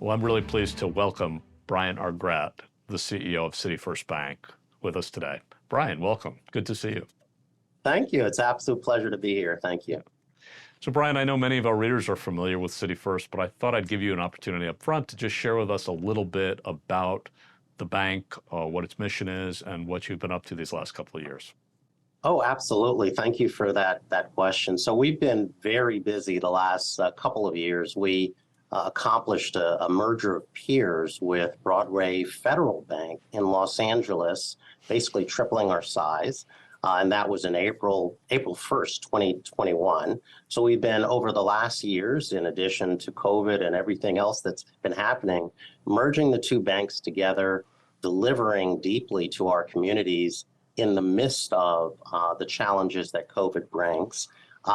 Well, I'm really pleased to welcome Brian Argrett, the CEO of City First Bank, with us today. Brian, welcome. Good to see you. Thank you. It's an absolute pleasure to be here. Thank you. So, Brian, I know many of our readers are familiar with City First, but I thought I'd give you an opportunity up front to just share with us a little bit about the bank, what its mission is, and what you've been up to these last couple of years. Oh, absolutely. Thank you for that question. So we've been very busy the last couple of years. We accomplished a merger of peers with Broadway Federal Bank in Los Angeles, basically tripling our size. And that was in April 1st, 2021. So we've been, over the last years, in addition to COVID and everything else that's been happening, merging the two banks together, delivering deeply to our communities in the midst of the challenges that COVID brings,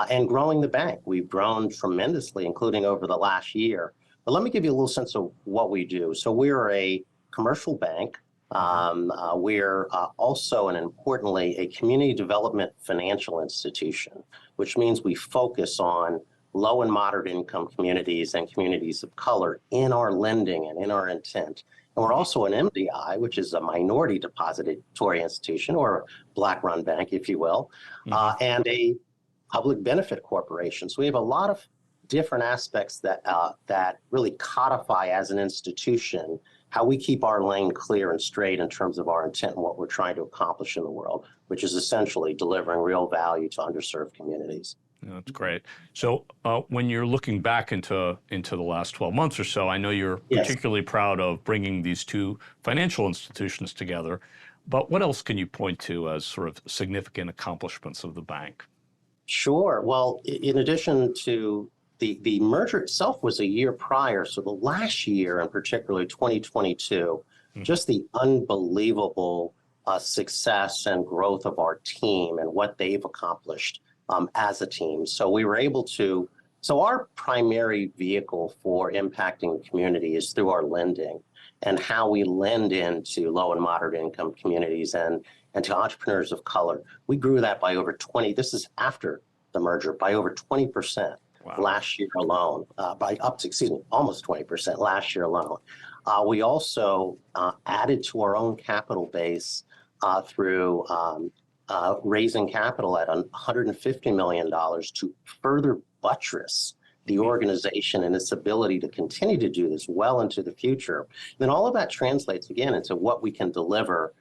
and growing the bank. We've grown tremendously, including over the last year. But let me give you a little sense of what we do. So we're a commercial bank. We're also, and importantly, a community development financial institution, which means we focus on low and moderate income communities and communities of color in our lending and in our intent. And we're also an MDI, which is a minority depository institution, or a Black-run bank, if you will, and a public benefit corporation. So we have a lot of different aspects that really codify as an institution how we keep our lane clear and straight in terms of our intent and what we're trying to accomplish in the world, which is essentially delivering real value to underserved communities. Yeah, that's great. So when you're looking back into the last 12 months or so, I know you're particularly proud of bringing these two financial institutions together, but what else can you point to as sort of significant accomplishments of the bank? Sure. Well, in addition to the merger itself was a year prior. So the last year, and particularly 2022, just the unbelievable success and growth of our team and what they've accomplished as a team. So we were able to, so our primary vehicle for impacting the community is through our lending and how we lend into low and moderate income communities and to entrepreneurs of color. We grew that by over 20, this is after the merger, by over 20%. Wow. Last year alone, almost 20% last year alone. We also added to our own capital base through raising capital at $150 million to further buttress the organization and its ability to continue to do this well into the future. And then all of that translates again into what we can deliver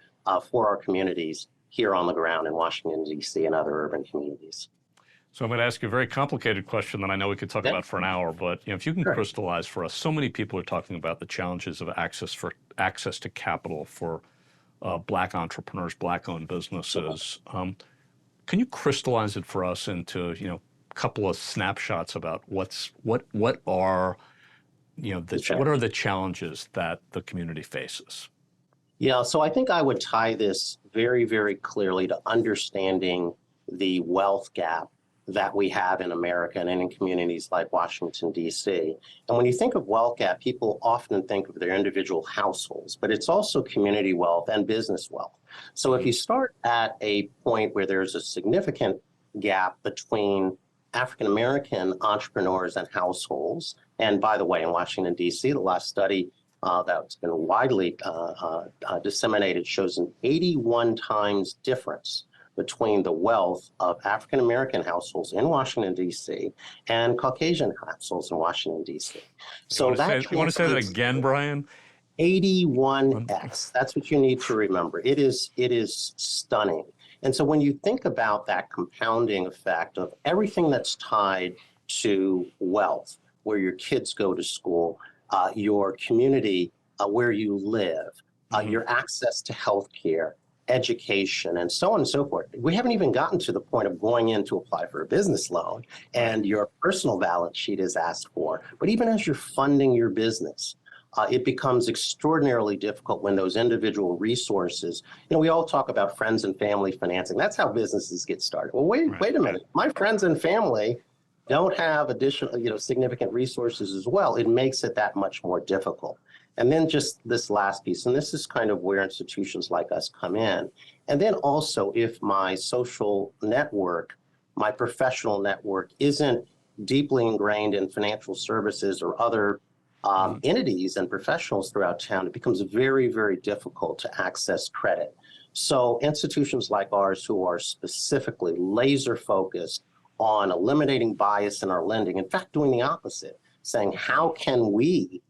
for our communities here on the ground in Washington, D.C. and other urban communities. So I'm going to ask you a very complicated question that I know we could talk about for an hour, but if you can crystallize for us, so many people are talking about the challenges of access to capital for Black entrepreneurs, Black-owned businesses. Can you crystallize it for us into a couple of snapshots about what are the challenges that the community faces? Yeah, so I think I would tie this very, very clearly to understanding the wealth gap that we have in America and in communities like Washington, D.C. And when you think of wealth gap, people often think of their individual households, but it's also community wealth and business wealth. So if you start at a point where there's a significant gap between African-American entrepreneurs and households, and by the way, in Washington, D.C., the last study that's been widely disseminated shows an 81 times difference between the wealth of African-American households in Washington, D.C. and Caucasian households in Washington, D.C. So you want to say that again, Brian? 81x. That's what you need to remember. It is stunning. And so when you think about that compounding effect of everything that's tied to wealth, where your kids go to school, your community, where you live, your access to health care, education, and so on and so forth. We haven't even gotten to the point of going in to apply for a business loan and your personal balance sheet is asked for. But even as you're funding your business, it becomes extraordinarily difficult when those individual resources, we all talk about friends and family financing. That's how businesses get started. Well, wait a minute. My friends and family don't have additional, significant resources as well. It makes it that much more difficult. And then just this last piece, and this is kind of where institutions like us come in. And then also, if my social network, my professional network isn't deeply ingrained in financial services or other entities and professionals throughout town, it becomes very, very difficult to access credit. So institutions like ours who are specifically laser focused on eliminating bias in our lending, in fact, doing the opposite, saying how can we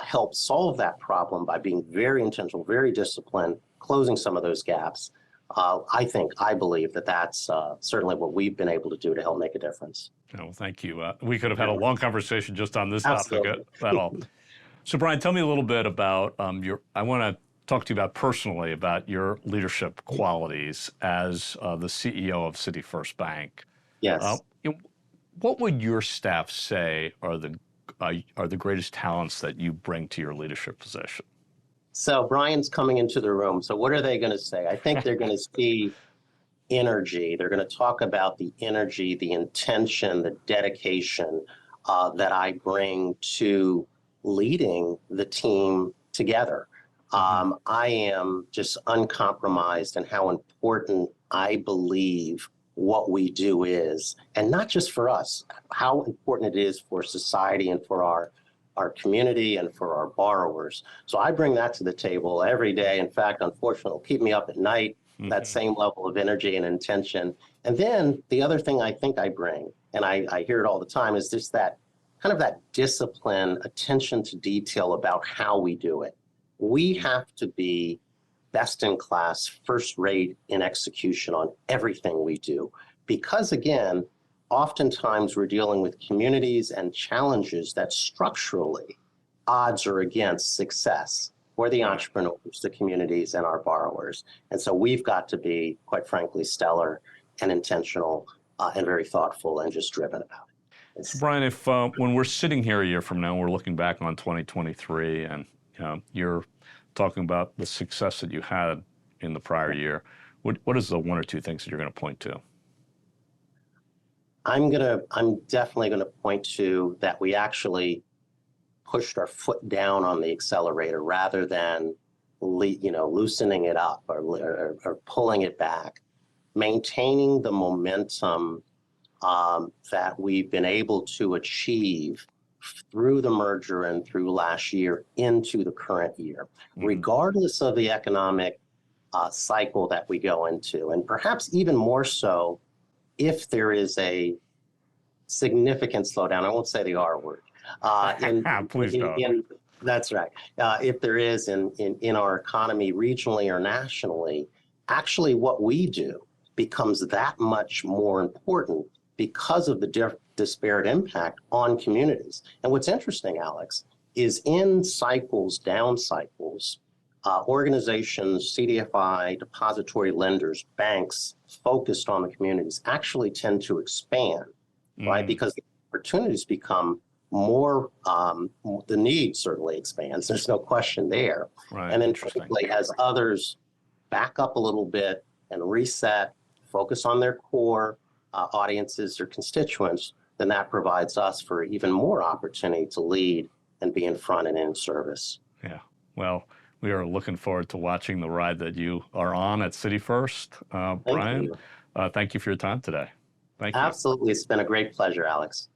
help solve that problem by being very intentional, very disciplined, closing some of those gaps. I believe that that's certainly what we've been able to do to help make a difference. Oh, thank you. We could have had a long conversation just on this topic at all. So, Brian, tell me a little bit about I want to talk to you about personally about your leadership qualities as the CEO of City First Bank. Yes. What would your staff say are the greatest talents that you bring to your leadership position? So Brian's coming into the room. So what are they going to say? I think they're going to see energy. They're going to talk about the energy, the intention, the dedication that I bring to leading the team together. I am just uncompromised in how important I believe what we do is, and not just for us, how important it is for society and for our community and for our borrowers. So I bring that to the table every day. In fact, unfortunately, it'll keep me up at night, that same level of energy and intention. And then the other thing I think I bring, and I hear it all the time, is just that kind of that discipline, attention to detail about how we do it. We have to be best in class, first rate in execution on everything we do. Because again, oftentimes we're dealing with communities and challenges that structurally odds are against success for the entrepreneurs, the communities, and our borrowers. And so we've got to be, quite frankly, stellar and intentional and very thoughtful and just driven about it. So Brian, if when we're sitting here a year from now, we're looking back on 2023 and you're talking about the success that you had in the prior year, what is the one or two things that you're going to point to? I'm definitely going to point to that we actually pushed our foot down on the accelerator rather than loosening it up or pulling it back, maintaining the momentum that we've been able to achieve through the merger and through last year into the current year, regardless of the economic cycle that we go into, and perhaps even more so if there is a significant slowdown. I won't say the R word. Please don't. That's right. If there is in our economy, regionally or nationally, actually what we do becomes that much more important because of the disparate impact on communities. And what's interesting, Alex, is in cycles, down cycles, organizations, CDFI, depository lenders, banks focused on the communities actually tend to expand, right? Because the opportunities become more, the need certainly expands. There's no question there. Right. And then typically as others back up a little bit and reset, focus on their core audiences or constituents, then that provides us for even more opportunity to lead and be in front and in service. Yeah. Well, we are looking forward to watching the ride that you are on at City First. Brian, thank you for your time today. Thank you. Absolutely. It's been a great pleasure, Alex.